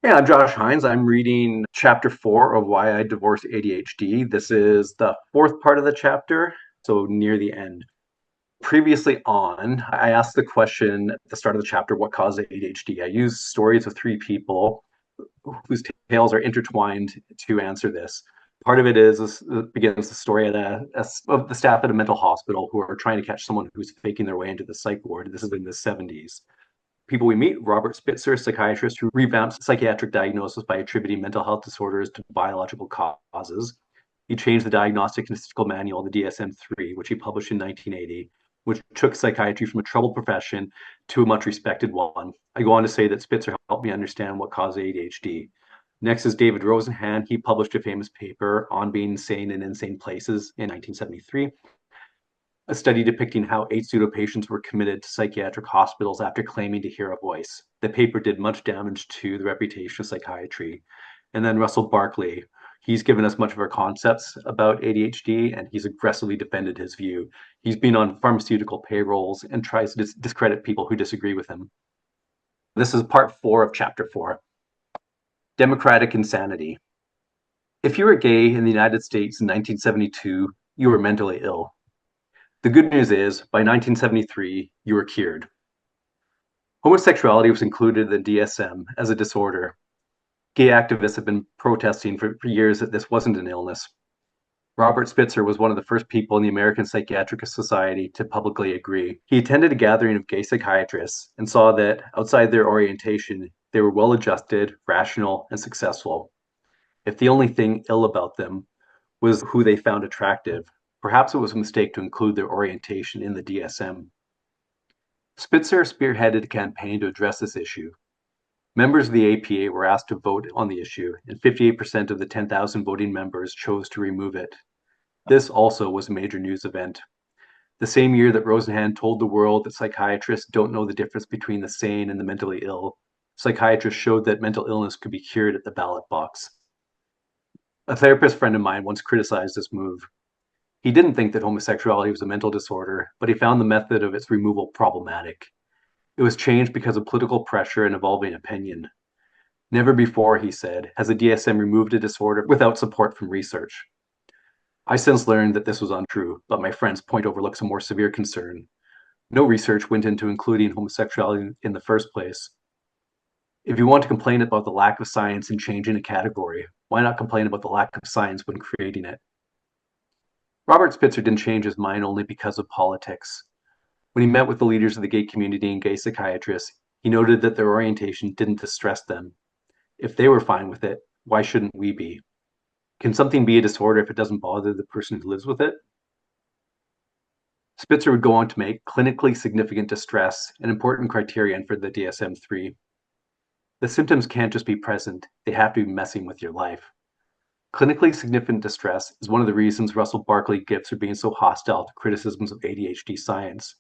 Yeah, I'm Josh Hines. I'm reading chapter 4 of Why I Divorced ADHD. This is the fourth part of the chapter, so near the end. Previously on, I asked the question at the start of the chapter, what caused ADHD? I used stories of three people whose tales are intertwined to answer this. Part of it is this begins the story of the staff at a mental hospital who are trying to catch someone who's faking their way into the psych ward. This is in the 70s. People we meet: Robert Spitzer, a psychiatrist who revamps psychiatric diagnosis by attributing mental health disorders to biological causes. He changed the Diagnostic and Statistical Manual, the DSM-3, which he published in 1980, which took psychiatry from a troubled profession to a much respected one. I go on to say that Spitzer helped me understand what caused ADHD. Next is David Rosenhan. He published a famous paper on being sane in insane places in 1973, a study depicting how 8 pseudo-patients were committed to psychiatric hospitals after claiming to hear a voice. The paper did much damage to the reputation of psychiatry. And then Russell Barkley, he's given us much of our concepts about ADHD, and he's aggressively defended his view. He's been on pharmaceutical payrolls and tries to discredit people who disagree with him. This is part 4 of chapter 4, Democratic Insanity. If you were gay in the United States in 1972, you were mentally ill. The good news is, by 1973, you were cured. Homosexuality was included in the DSM as a disorder. Gay activists have been protesting for years that this wasn't an illness. Robert Spitzer was one of the first people in the American Psychiatric Society to publicly agree. He attended a gathering of gay psychiatrists and saw that, outside their orientation, they were well-adjusted, rational, and successful. If the only thing ill about them was who they found attractive, perhaps it was a mistake to include their orientation in the DSM. Spitzer spearheaded a campaign to address this issue. Members of the APA were asked to vote on the issue, and 58% of the 10,000 voting members chose to remove it. This also was a major news event. The same year that Rosenhan told the world that psychiatrists don't know the difference between the sane and the mentally ill, psychiatrists showed that mental illness could be cured at the ballot box. A therapist friend of mine once criticized this move. He didn't think that homosexuality was a mental disorder, but he found the method of its removal problematic. It was changed because of political pressure and evolving opinion. Never before, he said, has the DSM removed a disorder without support from research. I since learned that this was untrue, but my friend's point overlooks a more severe concern. No research went into including homosexuality in the first place. If you want to complain about the lack of science in changing a category, why not complain about the lack of science when creating it? Robert Spitzer didn't change his mind only because of politics. When he met with the leaders of the gay community and gay psychiatrists, he noted that their orientation didn't distress them. If they were fine with it, why shouldn't we be? Can something be a disorder if it doesn't bother the person who lives with it? Spitzer would go on to make clinically significant distress an important criterion for the DSM-3. The symptoms can't just be present, they have to be messing with your life. Clinically significant distress is one of the reasons Russell Barkley gives for being so hostile to criticisms of ADHD science.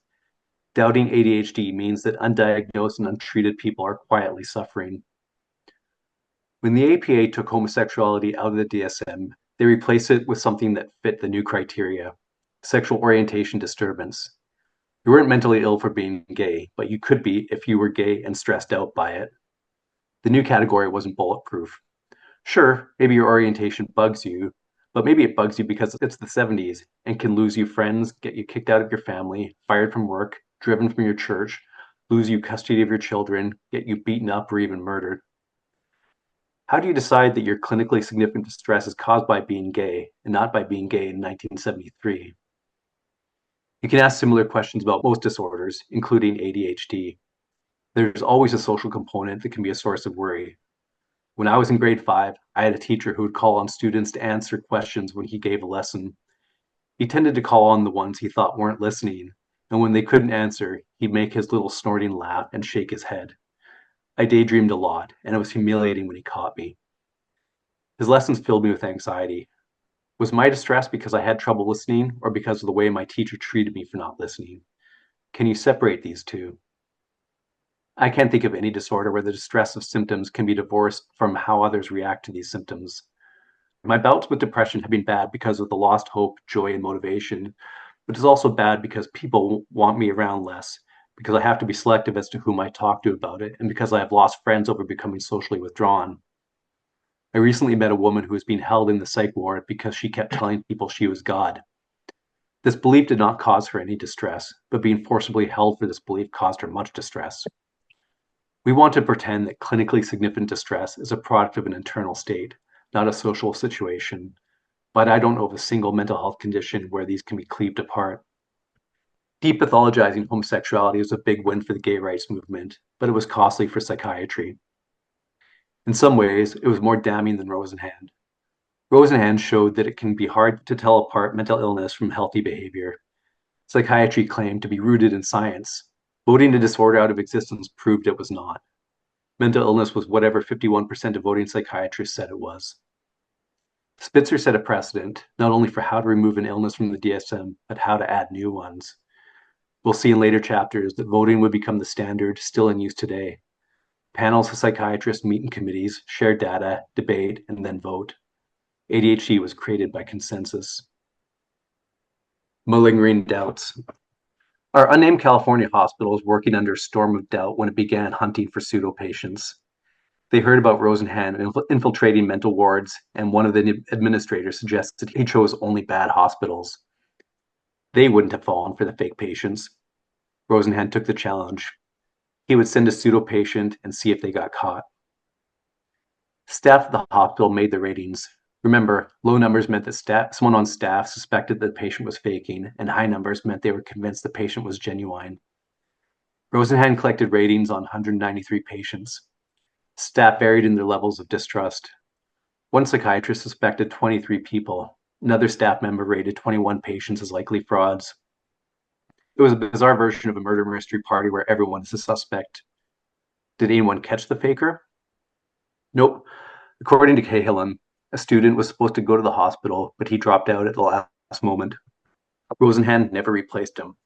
Doubting ADHD means that undiagnosed and untreated people are quietly suffering. When the APA took homosexuality out of the DSM, they replaced it with something that fit the new criteria: sexual orientation disturbance. You weren't mentally ill for being gay, but you could be if you were gay and stressed out by it. The new category wasn't bulletproof. Sure, maybe your orientation bugs you, but maybe it bugs you because it's the 70s and can lose you friends, get you kicked out of your family, fired from work, driven from your church, lose you custody of your children, get you beaten up or even murdered. How do you decide that your clinically significant distress is caused by being gay and not by being gay in 1973? You can ask similar questions about most disorders, including ADHD. There's always a social component that can be a source of worry. When I was in grade 5, I had a teacher who would call on students to answer questions when he gave a lesson. He tended to call on the ones he thought weren't listening, and when they couldn't answer, he'd make his little snorting laugh and shake his head. I daydreamed a lot, and it was humiliating when he caught me. His lessons filled me with anxiety. Was my distress because I had trouble listening, or because of the way my teacher treated me for not listening? Can you separate these two? I can't think of any disorder where the distress of symptoms can be divorced from how others react to these symptoms. My bouts with depression have been bad because of the lost hope, joy, and motivation, but it's also bad because people want me around less, because I have to be selective as to whom I talk to about it, and because I have lost friends over becoming socially withdrawn. I recently met a woman who was being held in the psych ward because she kept telling people she was God. This belief did not cause her any distress, but being forcibly held for this belief caused her much distress. We want to pretend that clinically significant distress is a product of an internal state, not a social situation, but I don't know of a single mental health condition where these can be cleaved apart. Depathologizing homosexuality was a big win for the gay rights movement, but it was costly for psychiatry. In some ways, it was more damning than Rosenhan. Rosenhan showed that it can be hard to tell apart mental illness from healthy behavior. Psychiatry claimed to be rooted in science. Voting a disorder out of existence proved it was not. Mental illness was whatever 51% of voting psychiatrists said it was. Spitzer set a precedent, not only for how to remove an illness from the DSM, but how to add new ones. We'll see in later chapters that voting would become the standard still in use today. Panels of psychiatrists meet in committees, share data, debate, and then vote. ADHD was created by consensus. Malingering doubts. Our unnamed California hospital was working under a storm of doubt when it began hunting for pseudo patients. They heard about Rosenhan infiltrating mental wards, and one of the administrators suggested he chose only bad hospitals. They wouldn't have fallen for the fake patients. Rosenhan took the challenge. He would send a pseudo patient and see if they got caught. Staff at the hospital made the ratings. Remember, low numbers meant that someone on staff suspected that the patient was faking, and high numbers meant they were convinced the patient was genuine. Rosenhan collected ratings on 193 patients. Staff varied in their levels of distrust. One psychiatrist suspected 23 people. Another staff member rated 21 patients as likely frauds. It was a bizarre version of a murder mystery party where everyone is a suspect. Did anyone catch the faker? Nope. According to Cahalan, a student was supposed to go to the hospital, but he dropped out at the last moment. Rosenhan never replaced him.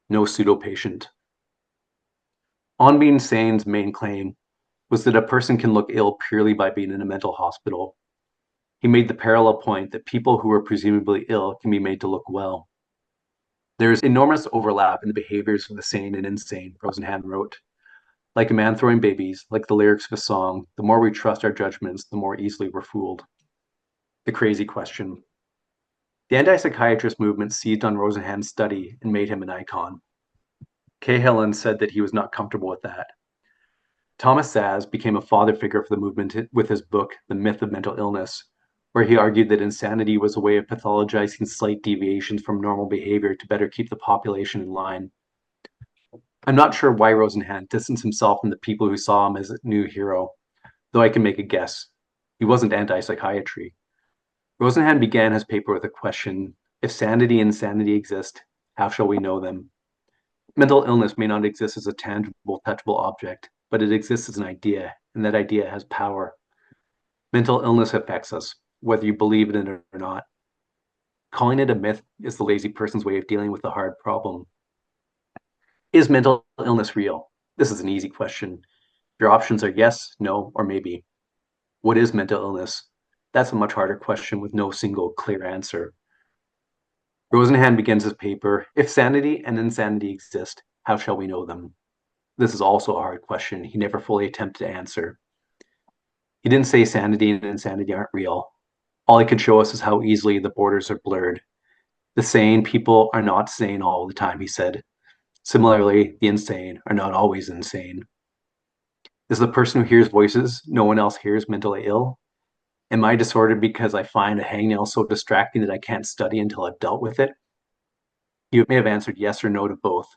No pseudo patient. On Being Sane's main claim was that a person can look ill purely by being in a mental hospital. He made the parallel point that people who are presumably ill can be made to look well. There's enormous overlap in the behaviors of the sane and insane, Rosenhan wrote. Like a man throwing babies, like the lyrics of a song, the more we trust our judgments, the more easily we're fooled. The crazy question. The anti-psychiatrist movement seized on Rosenhan's study and made him an icon. Cahalan said that he was not comfortable with that. Thomas Saz became a father figure for the movement with his book, The Myth of Mental Illness, where he argued that insanity was a way of pathologizing slight deviations from normal behavior to better keep the population in line. I'm not sure why Rosenhan distanced himself from the people who saw him as a new hero, though I can make a guess. He wasn't anti-psychiatry. Rosenhan began his paper with a question: if sanity and insanity exist, how shall we know them? Mental illness may not exist as a tangible, touchable object, but it exists as an idea, and that idea has power. Mental illness affects us, whether you believe in it or not. Calling it a myth is the lazy person's way of dealing with a hard problem. Is mental illness real? This is an easy question. Your options are yes, no, or maybe. What is mental illness? That's a much harder question with no single clear answer. Rosenhan begins his paper, if sanity and insanity exist, how shall we know them? This is also a hard question he never fully attempted to answer. He didn't say sanity and insanity aren't real. All he could show us is how easily the borders are blurred. The sane people are not sane all the time, he said. Similarly, the insane are not always insane. Is the person who hears voices no one else hears mentally ill? Am I disordered because I find a hangnail so distracting that I can't study until I've dealt with it? You may have answered yes or no to both.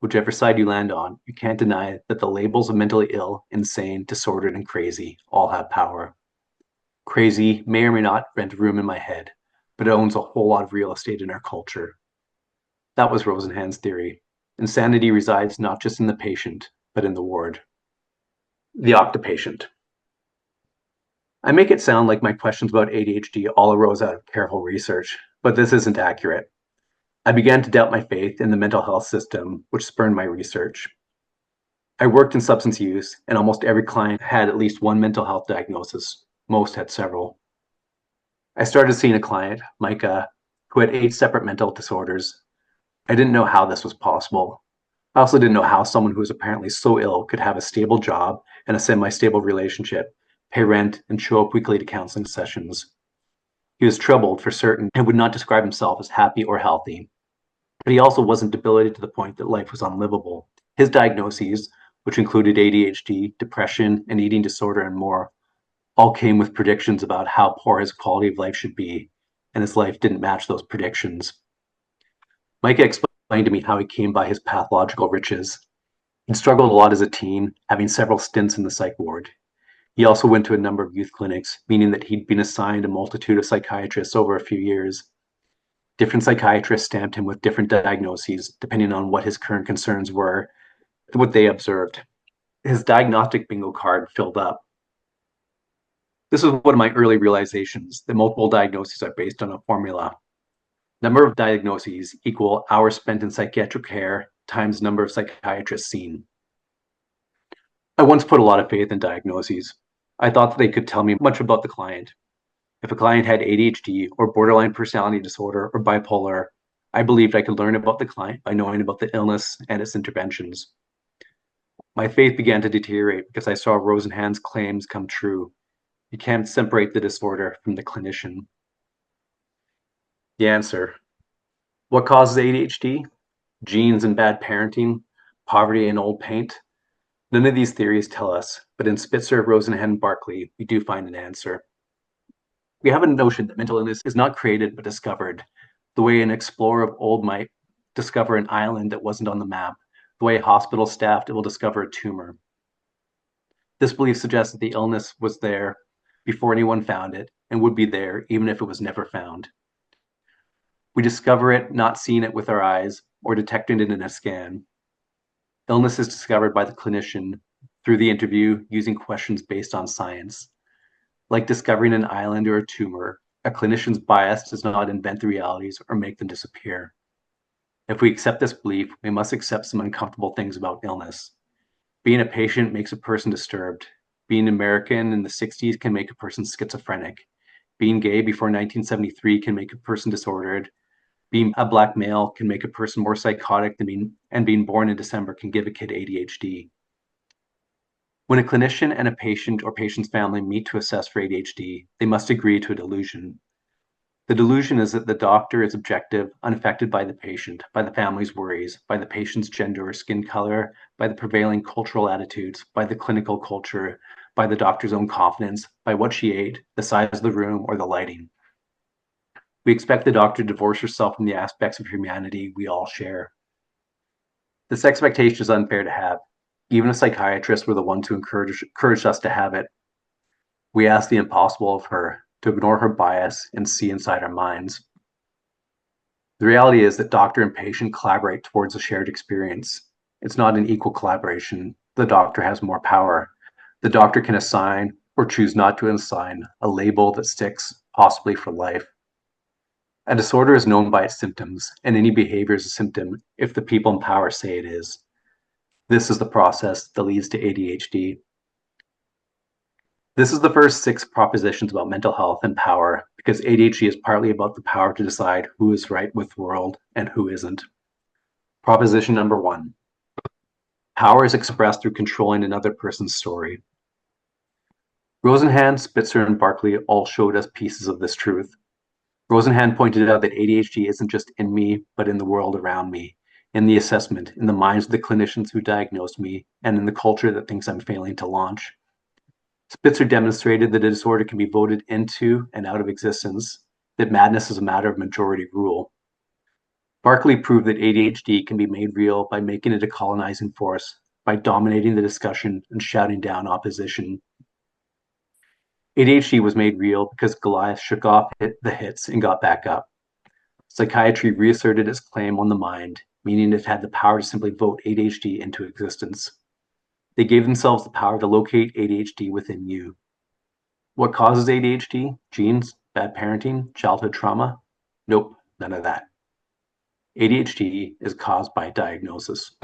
Whichever side you land on, you can't deny that the labels of mentally ill, insane, disordered, and crazy all have power. Crazy may or may not rent a room in my head, but it owns a whole lot of real estate in our culture. That was Rosenhan's theory. Insanity resides not just in the patient, but in the ward. The octopatient. I make it sound like my questions about ADHD all arose out of careful research, but this isn't accurate. I began to doubt my faith in the mental health system, which spurned my research. I worked in substance use, and almost every client had at least one mental health diagnosis. Most had several. I started seeing a client, Micah, who had 8 separate mental disorders. I didn't know how this was possible. I also didn't know how someone who was apparently so ill could have a stable job and a semi-stable relationship, pay rent, and show up weekly to counseling sessions. He was troubled for certain and would not describe himself as happy or healthy, but he also wasn't debilitated to the point that life was unlivable. His diagnoses, which included ADHD, depression, and eating disorder, and more, all came with predictions about how poor his quality of life should be, and his life didn't match those predictions. Micah explained to me how he came by his pathological riches. He'd struggled a lot as a teen, having several stints in the psych ward. He also went to a number of youth clinics, meaning that he'd been assigned a multitude of psychiatrists over a few years. Different psychiatrists stamped him with different diagnoses, depending on what his current concerns were, what they observed. His diagnostic bingo card filled up. This was one of my early realizations that multiple diagnoses are based on a formula. Number of diagnoses equal hours spent in psychiatric care times number of psychiatrists seen. I once put a lot of faith in diagnoses. I thought that they could tell me much about the client. If a client had ADHD or borderline personality disorder or bipolar, I believed I could learn about the client by knowing about the illness and its interventions. My faith began to deteriorate because I saw Rosenhan's claims come true. You can't separate the disorder from the clinician. The answer. What causes ADHD? Genes and bad parenting? Poverty and old paint? None of these theories tell us, but in Spitzer, Rosenhan, and Barkley, we do find an answer. We have a notion that mental illness is not created but discovered, the way an explorer of old might discover an island that wasn't on the map, the way hospital staff will discover a tumor. This belief suggests that the illness was there before anyone found it and would be there even if it was never found. We discover it not seeing it with our eyes or detecting it in a scan. Illness is discovered by the clinician through the interview using questions based on science. Like discovering an island or a tumor, a clinician's bias does not invent the realities or make them disappear. If we accept this belief, we must accept some uncomfortable things about illness. Being a patient makes a person disturbed. Being American in the 60s can make a person schizophrenic. Being gay before 1973 can make a person disordered. Being a Black male can make a person more psychotic and being born in December can give a kid ADHD. When a clinician and a patient or patient's family meet to assess for ADHD, they must agree to a delusion. The delusion is that the doctor is objective, unaffected by the patient, by the family's worries, by the patient's gender or skin color, by the prevailing cultural attitudes, by the clinical culture, by the doctor's own confidence, by what she ate, the size of the room, or the lighting. We expect the doctor to divorce herself from the aspects of humanity we all share. This expectation is unfair to have. Even if psychiatrists were the ones who encouraged us to have it, we ask the impossible of her, to ignore her bias and see inside our minds. The reality is that doctor and patient collaborate towards a shared experience. It's not an equal collaboration. The doctor has more power. The doctor can assign or choose not to assign a label that sticks, possibly for life. A disorder is known by its symptoms, and any behavior is a symptom if the people in power say it is. This is the process that leads to ADHD. This is the first 6 propositions about mental health and power, because ADHD is partly about the power to decide who is right with the world and who isn't. Proposition number 1. Power is expressed through controlling another person's story. Rosenhan, Spitzer, and Barkley all showed us pieces of this truth. Rosenhan pointed out that ADHD isn't just in me, but in the world around me, in the assessment, in the minds of the clinicians who diagnosed me, and in the culture that thinks I'm failing to launch. Spitzer demonstrated that a disorder can be voted into and out of existence, that madness is a matter of majority rule. Barkley proved that ADHD can be made real by making it a colonizing force, by dominating the discussion and shouting down opposition. ADHD was made real because Goliath shook off the hits and got back up. Psychiatry reasserted its claim on the mind, meaning it had the power to simply vote ADHD into existence. They gave themselves the power to locate ADHD within you. What causes ADHD? Genes? Bad parenting? Childhood trauma? Nope, none of that. ADHD is caused by diagnosis.